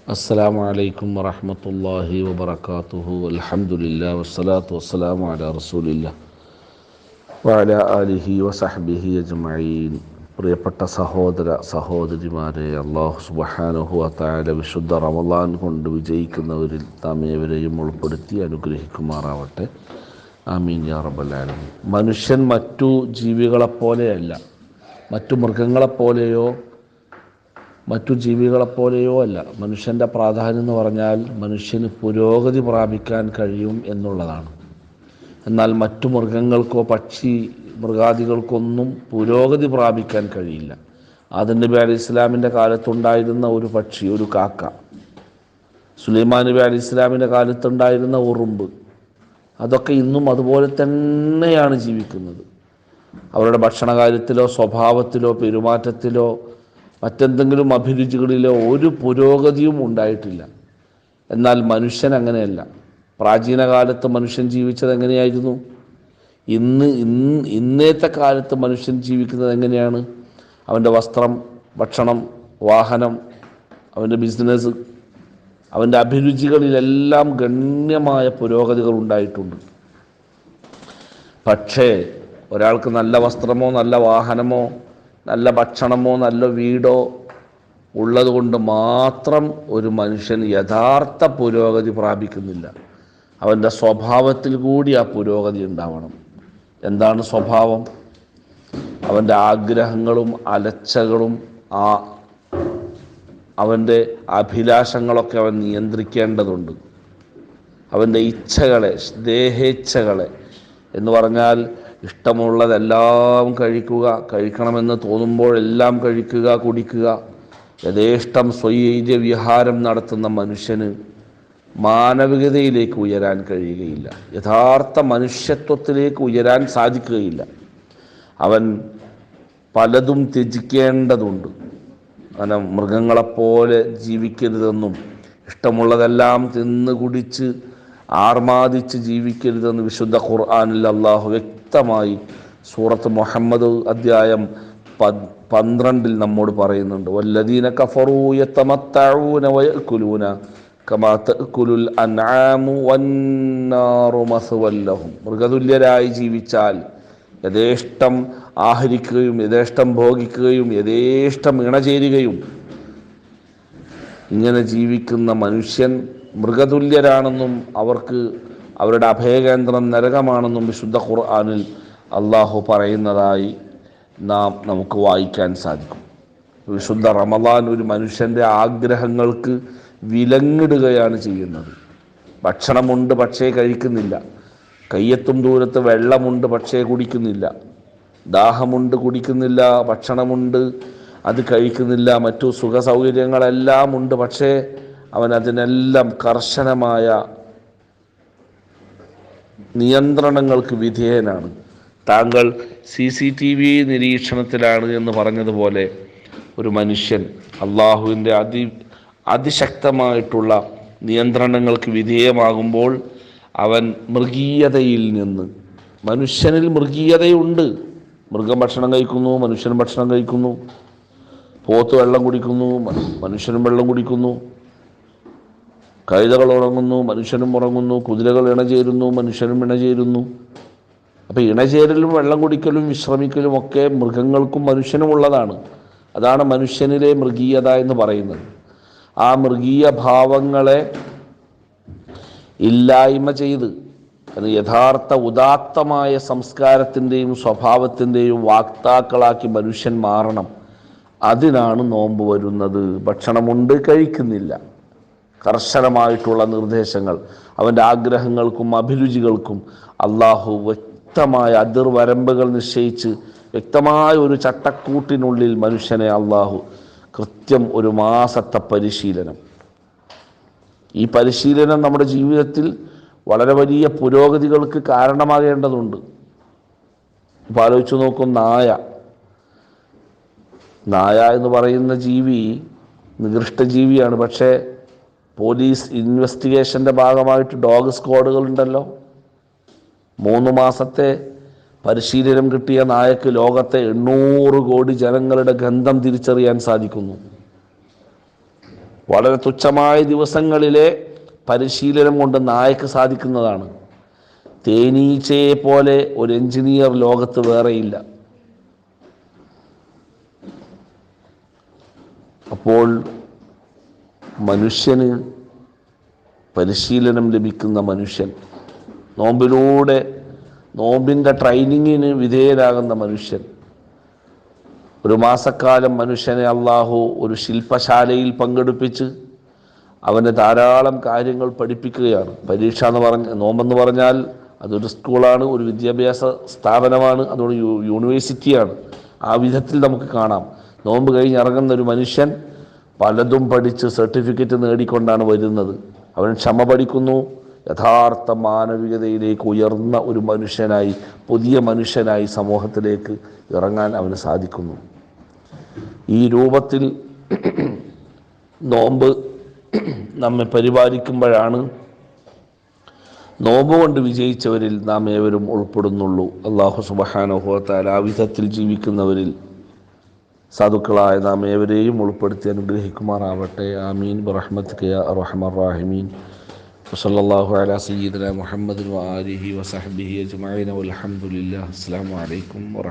السلام عليكم ورحمة الله وبركاته الحمد لله والصلاة والسلام على رسول الله وعلى آله وصحبه أجمعين. പ്രിയപ്പെട്ട സഹോദര സഹോദരിമാരെ, അല്ലാഹു സുബ്ഹാനഹു വ തആല വിശുദ്ധ റമളാൻ കൊണ്ട് വിജയിക്കുന്നവരിൽ നാം ഏവരെയും ഉൾപ്പെടുത്തി അനുഗ്രഹിക്കുമാറാവട്ടെ. ആമീൻ യാ റബ്ബൽ ആലമീൻ. മനുഷ്യൻ മറ്റു ജീവികളെപ്പോലെയല്ല, മറ്റു മൃഗങ്ങളെപ്പോലെയോ മറ്റു ജീവികളെപ്പോലെയോ അല്ല. മനുഷ്യൻ്റെ പ്രാധാന്യം എന്ന് പറഞ്ഞാൽ മനുഷ്യന് പുരോഗതി പ്രാപിക്കാൻ കഴിയും എന്നുള്ളതാണ്. എന്നാൽ മറ്റു മൃഗങ്ങൾക്കോ മൃഗാദികൾക്കൊന്നും പുരോഗതി പ്രാപിക്കാൻ കഴിയില്ല. ആദം നബി അലൈഹി ഇസ്ലാമിൻ്റെ കാലത്തുണ്ടായിരുന്ന ഒരു പക്ഷി, ഒരു കാക്ക, സുലൈമാൻ നബി അലൈഹി ഇസ്ലാമിൻ്റെ കാലത്തുണ്ടായിരുന്ന ഉറുമ്പ്, അതൊക്കെ ഇന്നും അതുപോലെ തന്നെയാണ് ജീവിക്കുന്നത്. അവരുടെ ഭക്ഷണകാര്യത്തിലോ സ്വഭാവത്തിലോ പെരുമാറ്റത്തിലോ മറ്റെന്തെങ്കിലും അഭിരുചികളിലോ ഒരു പുരോഗതിയും ഉണ്ടായിട്ടില്ല. എന്നാൽ മനുഷ്യൻ അങ്ങനെയല്ല. പ്രാചീന കാലത്ത് മനുഷ്യൻ ജീവിച്ചത് എങ്ങനെയായിരുന്നു? ഇന്നത്തെ കാലത്ത് മനുഷ്യൻ ജീവിക്കുന്നത് എങ്ങനെയാണ്? അവൻ്റെ വസ്ത്രം, ഭക്ഷണം, വാഹനം, അവൻ്റെ ബിസിനസ്, അവൻ്റെ അഭിരുചികളിലെല്ലാം ഗണ്യമായ പുരോഗതികൾ ഉണ്ടായിട്ടുണ്ട്. പക്ഷേ ഒരാൾക്ക് നല്ല വസ്ത്രമോ നല്ല വാഹനമോ നല്ല ഭക്ഷണമോ നല്ല വീടോ ഉള്ളതുകൊണ്ട് മാത്രം ഒരു മനുഷ്യൻ യഥാർത്ഥ പുരോഗതി പ്രാപിക്കുന്നില്ല. അവൻ്റെ സ്വഭാവത്തിൽ കൂടി ആ പുരോഗതി ഉണ്ടാവണം. എന്താണ് സ്വഭാവം? അവൻ്റെ ആഗ്രഹങ്ങളും അലച്ചകളും അവൻ്റെ അഭിലാഷങ്ങളൊക്കെ അവൻ നിയന്ത്രിക്കേണ്ടതുണ്ട്. അവൻ്റെ ഇച്ഛകളെ, ദേഹേച്ഛകളെ എന്ന് പറഞ്ഞാൽ ഇഷ്ടമുള്ളതെല്ലാം കഴിക്കണമെന്ന് തോന്നുമ്പോഴെല്ലാം കഴിക്കുക, കുടിക്കുക, യഥേഷ്ടം സ്വൈര്യ വിഹാരം നടത്തുന്ന മനുഷ്യന് മാനവികതയിലേക്ക് ഉയരാൻ കഴിയുകയില്ല. യഥാർത്ഥ മനുഷ്യത്വത്തിലേക്ക് ഉയരാൻ സാധിക്കുകയില്ല. അവൻ പലതും ത്യജിക്കേണ്ടതുണ്ട്. അങ്ങനെ മൃഗങ്ങളെപ്പോലെ ജീവിക്കരുതെന്നും ഇഷ്ടമുള്ളതെല്ലാം തിന്ന് കുടിച്ച് ആർമാദിച്ച് ജീവിക്കരുതെന്ന് വിശുദ്ധ ഖുർആനിൽ അല്ലാഹു വ്യക്തമായി സൂറത്ത് മുഹമ്മദ് അധ്യായം 12 നമ്മോട് പറയുന്നുണ്ട്. വല്ലദീന കഫറൂ യതമത്തഊന വയഅകുലൂന കമാ തഅകുലുൽ അൻആമു വന്നാറു മസ്വൽ ലഹും. മൃഗതുല്യരായി ജീവിച്ചാൽ യഥേഷ്ടം ആഹരിക്കുകയും യഥേഷ്ടം ഭോഗിക്കുകയും യഥേഷ്ടം ഇണചേരുകയും ഇങ്ങനെ ജീവിക്കുന്ന മനുഷ്യൻ മൃഗതുല്യരാണെന്നും അവർക്ക് അവരുടെ അഭയകേന്ദ്രം നരകമാണെന്നും വിശുദ്ധ ഖുർആനിൽ അള്ളാഹു പറയുന്നതായി നമുക്ക് വായിക്കാൻ സാധിക്കും. വിശുദ്ധ റമളാൻ ഒരു മനുഷ്യൻ്റെ ആഗ്രഹങ്ങൾക്ക് വിലങ്ങിടുകയാണ് ചെയ്യുന്നത്. ഭക്ഷണമുണ്ട് പക്ഷേ കഴിക്കുന്നില്ല, കയ്യെത്തും ദൂരത്ത് വെള്ളമുണ്ട് പക്ഷേ കുടിക്കുന്നില്ല, ദാഹമുണ്ട് കുടിക്കുന്നില്ല, ഭക്ഷണമുണ്ട് അത് കഴിക്കുന്നില്ല, മറ്റു സുഖ സൗകര്യങ്ങളെല്ലാം ഉണ്ട്, പക്ഷേ അവൻ അതിനെല്ലാം കർശനമായ നിയന്ത്രണങ്ങൾക്ക് വിധേയനാണ്. താങ്കൾ CCTV നിരീക്ഷണത്തിലാണ് എന്ന് പറഞ്ഞതുപോലെ ഒരു മനുഷ്യൻ അള്ളാഹുവിൻ്റെ അതിശക്തമായിട്ടുള്ള നിയന്ത്രണങ്ങൾക്ക് വിധേയമാകുമ്പോൾ അവൻ മൃഗീയതയിൽ നിന്ന്, മനുഷ്യനിൽ മൃഗീയതയുണ്ട്. മൃഗം ഭക്ഷണം കഴിക്കുന്നു, മനുഷ്യൻ ഭക്ഷണം കഴിക്കുന്നു. പോത്ത് വെള്ളം കുടിക്കുന്നു, മനുഷ്യനും വെള്ളം കുടിക്കുന്നു. കഴുതകൾ ഉറങ്ങുന്നു, മനുഷ്യനും ഉറങ്ങുന്നു. കുതിരകൾ ഇണചേരുന്നു, മനുഷ്യനും ഇണചേരുന്നു. അപ്പോൾ ഇണചേരലും വെള്ളം കുടിക്കലും വിശ്രമിക്കലും ഒക്കെ മൃഗങ്ങൾക്കും മനുഷ്യനും ഉള്ളതാണ്. അതാണ് മനുഷ്യനിലെ മൃഗീയത എന്ന് പറയുന്നത്. ആ മൃഗീയ ഭാവങ്ങളെ ഇല്ലായ്മ ചെയ്ത് യഥാർത്ഥ ഉദാത്തമായ സംസ്കാരത്തിൻ്റെയും സ്വഭാവത്തിൻ്റെയും വാക്താക്കളാക്കി മനുഷ്യൻ മാറണം. അതിനാണ് നോമ്പ് വരുന്നത്. ഭക്ഷണമുണ്ട്, കഴിക്കുന്നില്ല, കർശനമായിട്ടുള്ള നിർദ്ദേശങ്ങൾ, അവൻ്റെ ആഗ്രഹങ്ങൾക്കും അഭിരുചികൾക്കും അള്ളാഹു വ്യക്തമായ അതിർവരമ്പുകൾ നിശ്ചയിച്ച് വ്യക്തമായ ഒരു ചട്ടക്കൂട്ടിനുള്ളിൽ മനുഷ്യനെ അള്ളാഹു കൃത്യം ഒരു മാസത്തെ പരിശീലനം, ഈ പരിശീലനം നമ്മുടെ ജീവിതത്തിൽ വളരെ വലിയ പുരോഗതികൾക്ക് കാരണമാകേണ്ടതുണ്ട്. ഇപ്പോൾ ആലോചിച്ച് നോക്കും, നായ എന്ന് പറയുന്ന ജീവി നികൃഷ്ടജീവിയാണ്. പക്ഷേ പോലീസ് ഇൻവെസ്റ്റിഗേഷൻ്റെ ഭാഗമായിട്ട് ഡോഗ് സ്ക്വാഡുകൾ ഉണ്ടല്ലോ. 3 മാസത്തെ പരിശീലനം കിട്ടിയ നായക്ക് ലോകത്തെ 800 കോടി ജനങ്ങളുടെ ഗന്ധം തിരിച്ചറിയാൻ സാധിക്കുന്നു. വളരെ തുച്ഛമായ ദിവസങ്ങളിലെ പരിശീലനം കൊണ്ട് നായക്ക് സാധിക്കുന്നതാണ്. തേനീച്ചയെ പോലെ ഒരു എഞ്ചിനീയർ ലോകത്ത് വേറെയില്ല. അപ്പോൾ മനുഷ്യന് പരിശീലനം ലഭിക്കുന്ന മനുഷ്യൻ, നോമ്പിലൂടെ നോമ്പിൻ്റെ ട്രെയിനിങ്ങിന് വിധേയരാകുന്ന മനുഷ്യൻ, ഒരു മാസക്കാലം മനുഷ്യനെ അള്ളാഹു ഒരു ശില്പശാലയിൽ പങ്കെടുപ്പിച്ച് അവനെ ധാരാളം കാര്യങ്ങൾ പഠിപ്പിക്കുകയാണ്. പരീക്ഷ നോമ്പെന്ന് പറഞ്ഞാൽ അതൊരു സ്കൂളാണ്, ഒരു വിദ്യാഭ്യാസ സ്ഥാപനമാണ്, അതൊരു യൂണിവേഴ്സിറ്റിയാണ്. ആ വിധത്തിൽ നമുക്ക് കാണാം. നോമ്പ് കഴിഞ്ഞ് ഇറങ്ങുന്ന ഒരു മനുഷ്യൻ പലതും പഠിച്ച് സർട്ടിഫിക്കറ്റ് നേടിക്കൊണ്ടാണ് വരുന്നത്. അവൻ ക്ഷമ പഠിക്കുന്നു. യഥാർത്ഥ മാനവികതയിലേക്ക് ഉയർന്ന ഒരു മനുഷ്യനായി, പുതിയ മനുഷ്യനായി സമൂഹത്തിലേക്ക് ഇറങ്ങാൻ അവന് സാധിക്കുന്നു. ഈ രൂപത്തിൽ നോമ്പ് നമ്മെ പരിപാലിക്കുമ്പോഴാണ് നോമ്പ് കൊണ്ട് വിജയിച്ചവരിൽ നാം ഏവരും ഉൾപ്പെടുന്നുള്ളൂ. അല്ലാഹു സുബ്ഹാനഹു വ തആല ആ വിധത്തിൽ ജീവിക്കുന്നവരിൽ സാധുക്കളായ നാം ഏവരെയും ഉൾപ്പെടുത്തി അനുഗ്രഹിക്കുമാറാവട്ടെ. ആമീൻ ബിറഹ്മതിക യാ അർഹമർ റഹീമീൻ. വസല്ലല്ലാഹു അലാ സയ്യിദിനാ മുഹമ്മദിൻ വആലിഹി വസഹ്ബിഹി അജ്മഈൻ വൽഹംദുലില്ലാഹി. അസ്സലാമു അലൈക്കും വറഹ്മത്തുള്ളാഹി.